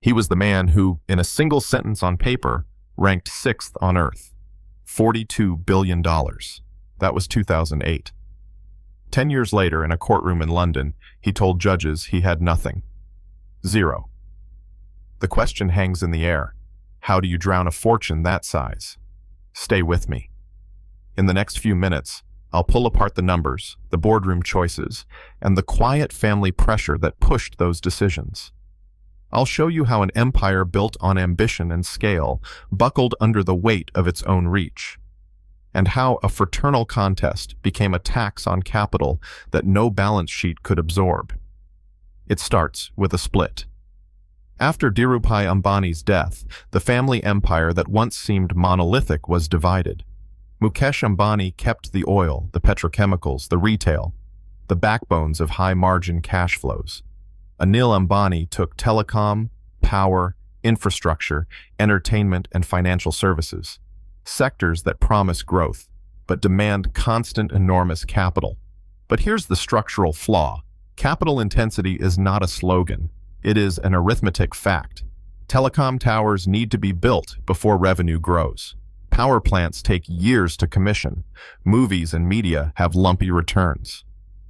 He was the man who, in a single sentence on paper, ranked sixth on Earth. $42 billion. That was 2008. 10 years later, in a courtroom in London, he told judges he had nothing. Zero. The question hangs in the air. How do you drown a fortune that size? Stay with me. In the next few minutes, I'll pull apart the numbers, the boardroom choices, and the quiet family pressure that pushed those decisions. I'll show you how an empire built on ambition and scale buckled under the weight of its own reach, and how a fraternal contest became a tax on capital that no balance sheet could absorb. It starts with a split. After Dhirubhai Ambani's death, the family empire that once seemed monolithic was divided. Mukesh Ambani kept the oil, the petrochemicals, the retail, the backbones of high-margin cash flows. Anil Ambani took telecom, power, infrastructure, entertainment, and financial services, sectors that promise growth, but demand constant, enormous capital. But here's the structural flaw. Capital intensity is not a slogan. It is an arithmetic fact. Telecom towers need to be built before revenue grows. Power plants take years to commission. Movies and media have lumpy returns.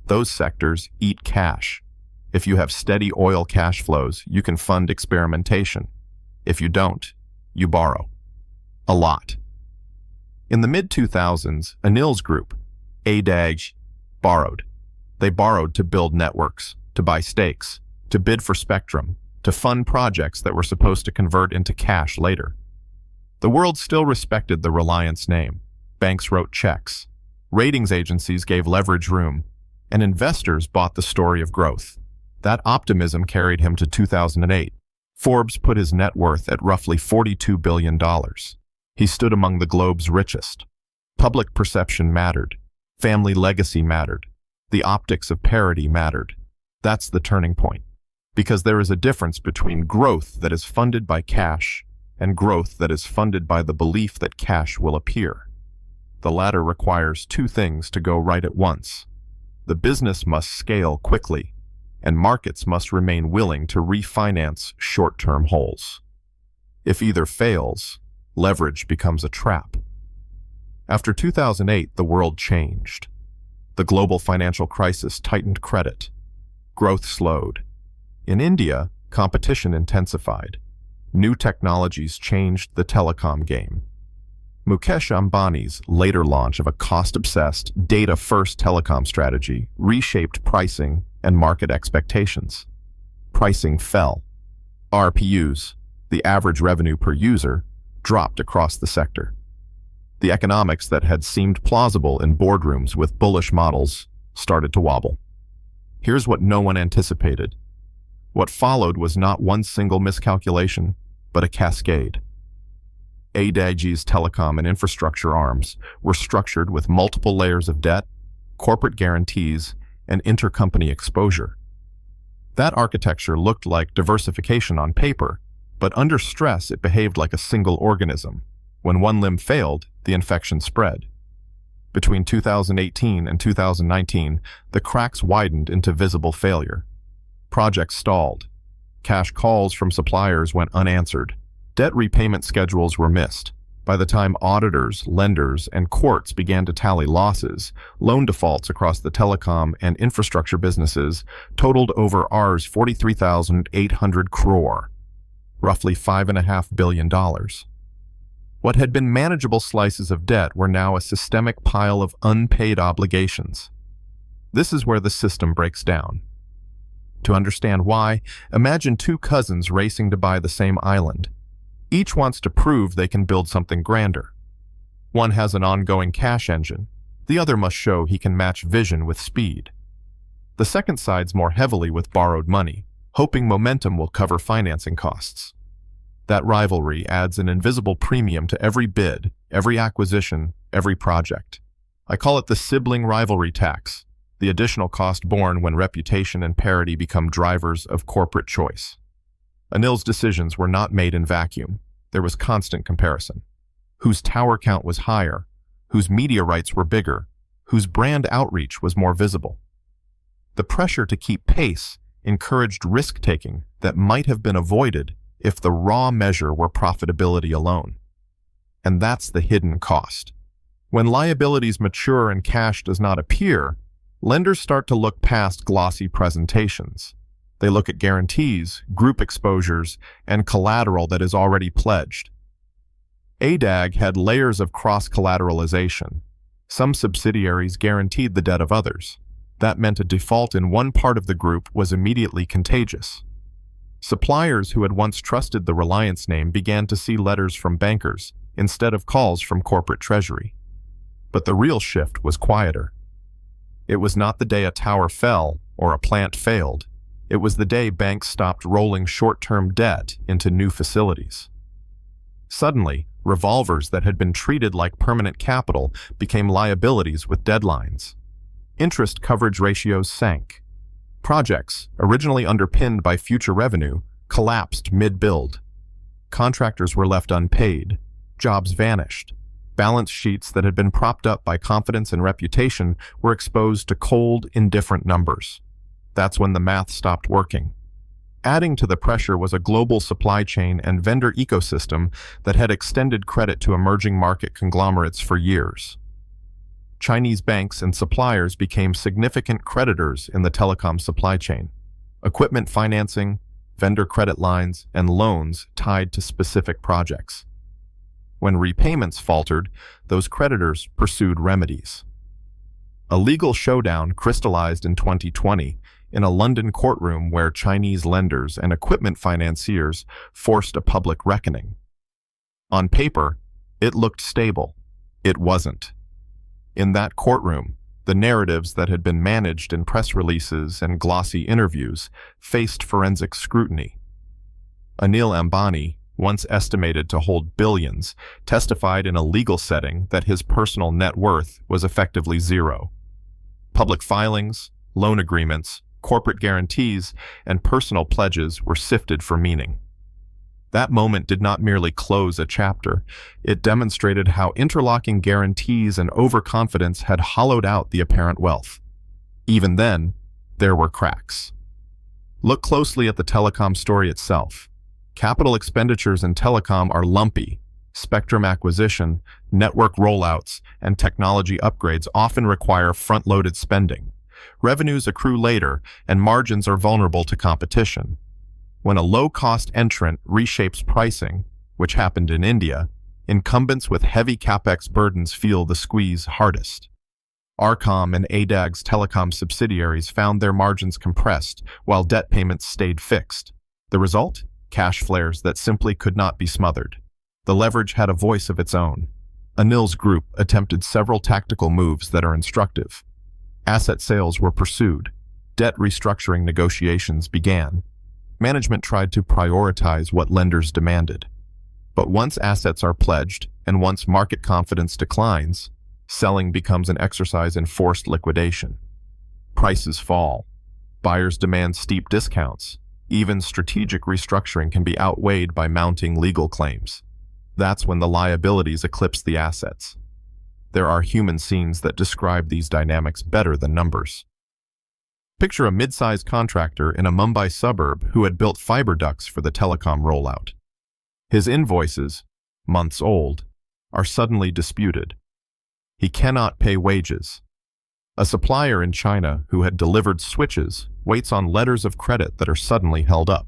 Those sectors eat cash. If you have steady oil cash flows, you can fund experimentation. If you don't, you borrow. A lot. In the mid-2000s, Anil's group, ADAG, borrowed. They borrowed to build networks, to buy stakes, to bid for spectrum, to fund projects that were supposed to convert into cash later. The world still respected the Reliance name. Banks wrote checks. Ratings agencies gave leverage room, and investors bought the story of growth. That optimism carried him to 2008. Forbes put his net worth at roughly $42 billion. He stood among the globe's richest. Public perception mattered. Family legacy mattered. The optics of parity mattered. That's the turning point. Because there is a difference between growth that is funded by cash and growth that is funded by the belief that cash will appear. The latter requires two things to go right at once. The business must scale quickly, and markets must remain willing to refinance short-term holes. If either fails, leverage becomes a trap. After 2008, the world changed. The global financial crisis tightened credit. Growth slowed. In India, competition intensified. New technologies changed the telecom game. Mukesh Ambani's later launch of a cost-obsessed, data-first telecom strategy reshaped pricing and market expectations. Pricing fell. RPUs, the average revenue per user, dropped across the sector. The economics that had seemed plausible in boardrooms with bullish models started to wobble. Here's what no one anticipated. What followed was not one single miscalculation, but a cascade. ADAG's telecom and infrastructure arms were structured with multiple layers of debt, corporate guarantees, and intercompany exposure. That architecture looked like diversification on paper, but under stress it behaved like a single organism. When one limb failed, the infection spread. Between 2018 and 2019, the cracks widened into visible failure. Projects stalled. Cash calls from suppliers went unanswered. Debt repayment schedules were missed. By the time auditors, lenders, and courts began to tally losses, loan defaults across the telecom and infrastructure businesses totaled over Rs 43,800 crore, roughly $5.5 billion. What had been manageable slices of debt were now a systemic pile of unpaid obligations. This is where the system breaks down. To understand why, imagine two cousins racing to buy the same island. Each wants to prove they can build something grander. One has an ongoing cash engine. The other must show he can match vision with speed. The second sides more heavily with borrowed money, hoping momentum will cover financing costs. That rivalry adds an invisible premium to every bid, every acquisition, every project. I call it the sibling rivalry tax, the additional cost borne when reputation and parity become drivers of corporate choice. Anil's decisions were not made in vacuum. There was constant comparison. Whose tower count was higher, whose media rights were bigger, whose brand outreach was more visible. The pressure to keep pace encouraged risk-taking that might have been avoided if the raw measure were profitability alone. And that's the hidden cost. When liabilities mature and cash does not appear, lenders start to look past glossy presentations. They look at guarantees, group exposures, and collateral that is already pledged. ADAG had layers of cross-collateralization. Some subsidiaries guaranteed the debt of others. That meant a default in one part of the group was immediately contagious. Suppliers who had once trusted the Reliance name began to see letters from bankers instead of calls from corporate treasury. But the real shift was quieter. It was not the day a tower fell or a plant failed. It was the day banks stopped rolling short-term debt into new facilities. Suddenly, revolvers that had been treated like permanent capital became liabilities with deadlines. Interest coverage ratios sank. Projects, originally underpinned by future revenue, collapsed mid-build. Contractors were left unpaid. Jobs vanished. Balance sheets that had been propped up by confidence and reputation were exposed to cold, indifferent numbers. That's when the math stopped working. Adding to the pressure was a global supply chain and vendor ecosystem that had extended credit to emerging market conglomerates for years. Chinese banks and suppliers became significant creditors in the telecom supply chain. Equipment financing, vendor credit lines, and loans tied to specific projects. When repayments faltered, those creditors pursued remedies. A legal showdown crystallized in 2020 in a London courtroom where Chinese lenders and equipment financiers forced a public reckoning. On paper, it looked stable. It wasn't. In that courtroom, the narratives that had been managed in press releases and glossy interviews faced forensic scrutiny. Anil Ambani, once estimated to hold billions, testified in a legal setting that his personal net worth was effectively zero. Public filings, loan agreements, corporate guarantees, and personal pledges were sifted for meaning. That moment did not merely close a chapter, it demonstrated how interlocking guarantees and overconfidence had hollowed out the apparent wealth. Even then, there were cracks. Look closely at the telecom story itself. Capital expenditures in telecom are lumpy. Spectrum acquisition, network rollouts, and technology upgrades often require front-loaded spending. Revenues accrue later, and margins are vulnerable to competition. When a low-cost entrant reshapes pricing, which happened in India, incumbents with heavy capex burdens feel the squeeze hardest. Arcom and ADAG's telecom subsidiaries found their margins compressed while debt payments stayed fixed. The result? Cash flares that simply could not be smothered. The leverage had a voice of its own. Anil's group attempted several tactical moves that are instructive. Asset sales were pursued. Debt restructuring negotiations began. Management tried to prioritize what lenders demanded. But once assets are pledged, and once market confidence declines, selling becomes an exercise in forced liquidation. Prices fall. Buyers demand steep discounts. Even strategic restructuring can be outweighed by mounting legal claims. That's when the liabilities eclipse the assets. There are human scenes that describe these dynamics better than numbers. Picture a mid-sized contractor in a Mumbai suburb who had built fiber ducts for the telecom rollout. His invoices, months old, are suddenly disputed. He cannot pay wages. A supplier in China who had delivered switches waits on letters of credit that are suddenly held up.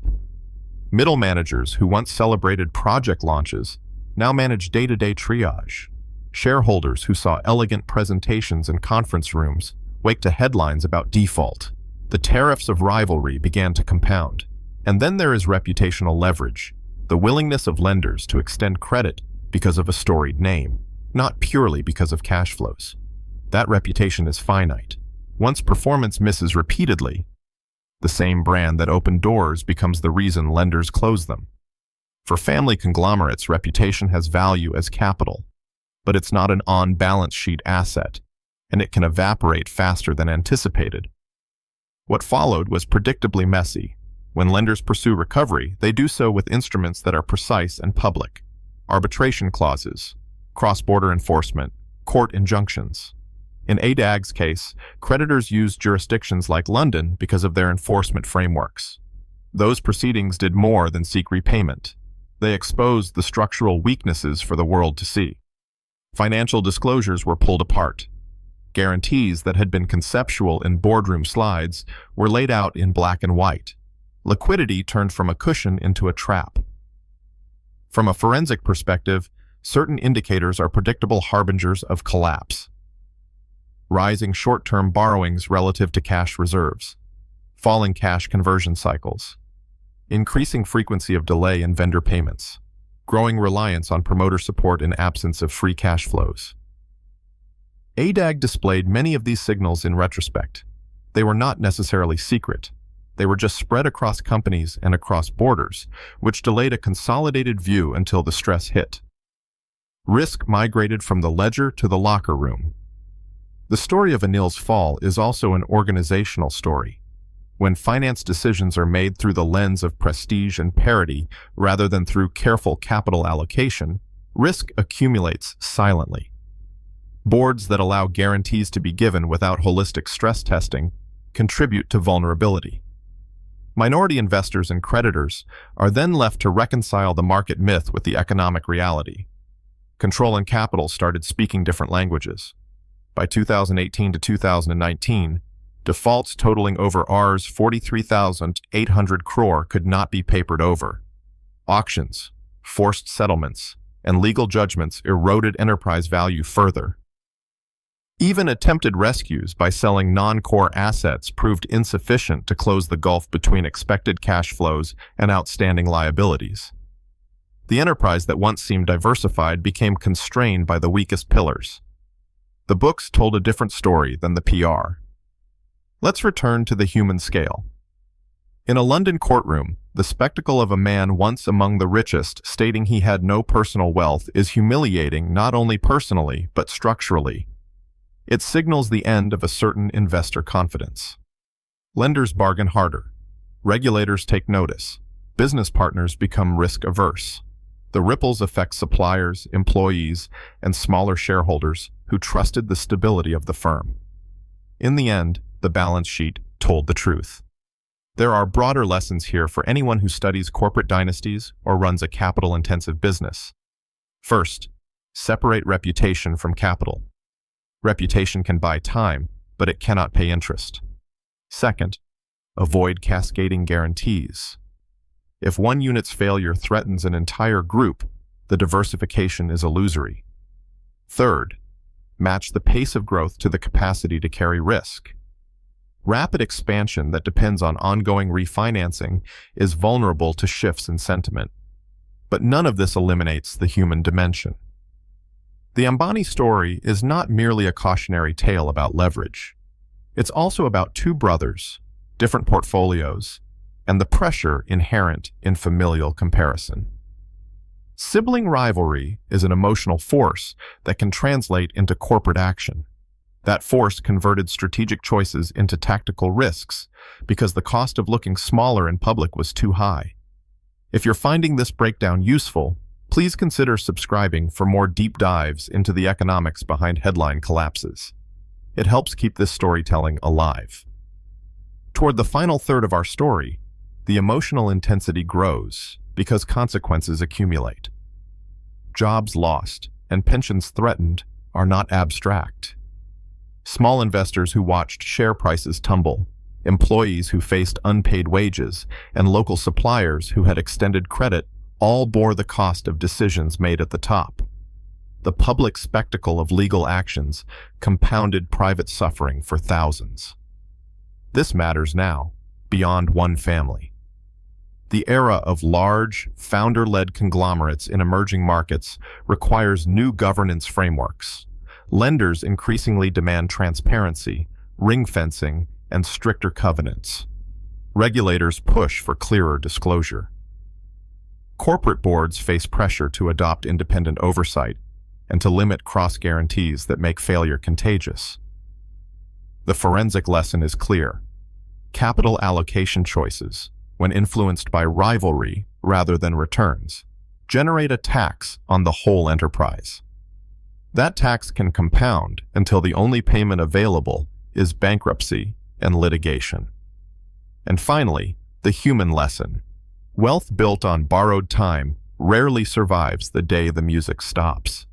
Middle managers who once celebrated project launches now manage day-to-day triage. Shareholders who saw elegant presentations in conference rooms wake to headlines about default. The tariffs of rivalry began to compound. And then there is reputational leverage, the willingness of lenders to extend credit because of a storied name, not purely because of cash flows. That reputation is finite. Once performance misses repeatedly, the same brand that opened doors becomes the reason lenders close them. For family conglomerates, reputation has value as capital, but it's not an on-balance sheet asset, and it can evaporate faster than anticipated. What followed was predictably messy. When lenders pursue recovery, they do so with instruments that are precise and public. Arbitration clauses, cross-border enforcement, court injunctions. In ADAG's case, creditors used jurisdictions like London because of their enforcement frameworks. Those proceedings did more than seek repayment. They exposed the structural weaknesses for the world to see. Financial disclosures were pulled apart. Guarantees that had been conceptual in boardroom slides were laid out in black and white. Liquidity turned from a cushion into a trap. From a forensic perspective, certain indicators are predictable harbingers of collapse. Rising short-term borrowings relative to cash reserves, falling cash conversion cycles, increasing frequency of delay in vendor payments, growing reliance on promoter support in absence of free cash flows. ADAG displayed many of these signals in retrospect. They were not necessarily secret. They were just spread across companies and across borders, which delayed a consolidated view until the stress hit. Risk migrated from the ledger to the locker room. The story of Anil's fall is also an organizational story. When finance decisions are made through the lens of prestige and parity rather than through careful capital allocation, risk accumulates silently. Boards that allow guarantees to be given without holistic stress testing contribute to vulnerability. Minority investors and creditors are then left to reconcile the market myth with the economic reality. Control and capital started speaking different languages. By 2018 to 2019, defaults totaling over Rs 43,800 crore could not be papered over. Auctions, forced settlements, and legal judgments eroded enterprise value further. Even attempted rescues by selling non-core assets proved insufficient to close the gulf between expected cash flows and outstanding liabilities. The enterprise that once seemed diversified became constrained by the weakest pillars. The books told a different story than the PR. Let's return to the human scale. In a London courtroom, the spectacle of a man once among the richest stating he had no personal wealth is humiliating not only personally but structurally. It signals the end of a certain investor confidence. Lenders bargain harder. Regulators take notice. Business partners become risk-averse. The ripples affect suppliers, employees, and smaller shareholders who trusted the stability of the firm. In the end, the balance sheet told the truth. There are broader lessons here for anyone who studies corporate dynasties or runs a capital-intensive business. First, separate reputation from capital. Reputation can buy time, but it cannot pay interest. Second, avoid cascading guarantees. If one unit's failure threatens an entire group, the diversification is illusory. Third, match the pace of growth to the capacity to carry risk. Rapid expansion that depends on ongoing refinancing is vulnerable to shifts in sentiment. But none of this eliminates the human dimension. The Ambani story is not merely a cautionary tale about leverage. It's also about two brothers, different portfolios, and the pressure inherent in familial comparison. Sibling rivalry is an emotional force that can translate into corporate action. That force converted strategic choices into tactical risks because the cost of looking smaller in public was too high. If you're finding this breakdown useful, please consider subscribing for more deep dives into the economics behind headline collapses. It helps keep this storytelling alive. Toward the final third of our story, the emotional intensity grows because consequences accumulate. Jobs lost and pensions threatened are not abstract. Small investors who watched share prices tumble, employees who faced unpaid wages, and local suppliers who had extended credit all bore the cost of decisions made at the top. The public spectacle of legal actions compounded private suffering for thousands. This matters now, beyond one family. The era of large, founder-led conglomerates in emerging markets requires new governance frameworks. Lenders increasingly demand transparency, ring-fencing, and stricter covenants. Regulators push for clearer disclosure. Corporate boards face pressure to adopt independent oversight and to limit cross-guarantees that make failure contagious. The forensic lesson is clear. Capital allocation choices, when influenced by rivalry rather than returns, generate a tax on the whole enterprise. That tax can compound until the only payment available is bankruptcy and litigation. And finally, The human lesson. Wealth built on borrowed time rarely survives the day the music stops.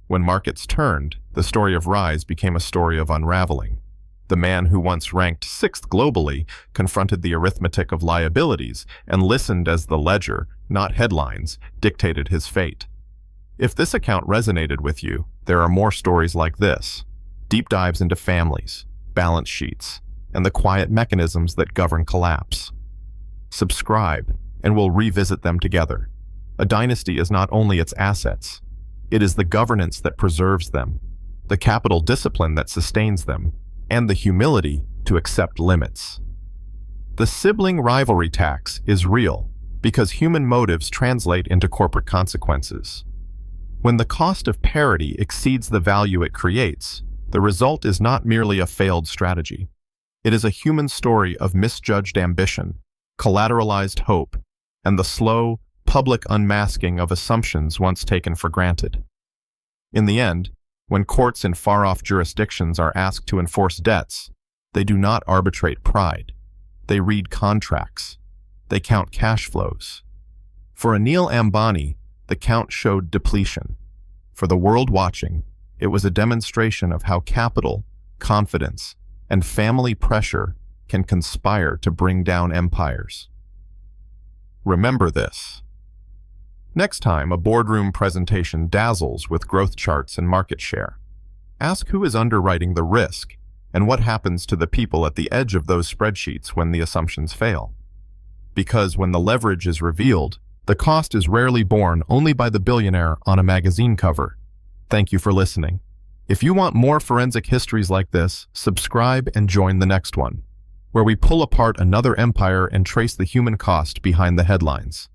When markets turned, the story of rise became a story of unraveling. The man who once ranked sixth globally confronted the arithmetic of liabilities and listened as the ledger, not headlines, dictated his fate. If this account resonated with you, there are more stories like this. Deep dives into families, balance sheets, and the quiet mechanisms that govern collapse. Subscribe, and we'll revisit them together. A dynasty is not only its assets, it is the governance that preserves them, the capital discipline that sustains them, and the humility to accept limits. The sibling rivalry tax is real because human motives translate into corporate consequences. When the cost of parity exceeds the value it creates, the result is not merely a failed strategy. It is a human story of misjudged ambition, collateralized hope, and the slow, public unmasking of assumptions once taken for granted. In the end, when courts in far-off jurisdictions are asked to enforce debts, they do not arbitrate pride. They read contracts. They count cash flows. For Anil Ambani, the count showed depletion. For the world watching, it was a demonstration of how capital, confidence, and family pressure can conspire to bring down empires. Remember this. Next time a boardroom presentation dazzles with growth charts and market share, ask who is underwriting the risk and what happens to the people at the edge of those spreadsheets when the assumptions fail. Because when the leverage is revealed, the cost is rarely borne only by the billionaire on a magazine cover. Thank you for listening. If you want more forensic histories like this, subscribe and join the next one, where we pull apart another empire and trace the human cost behind the headlines.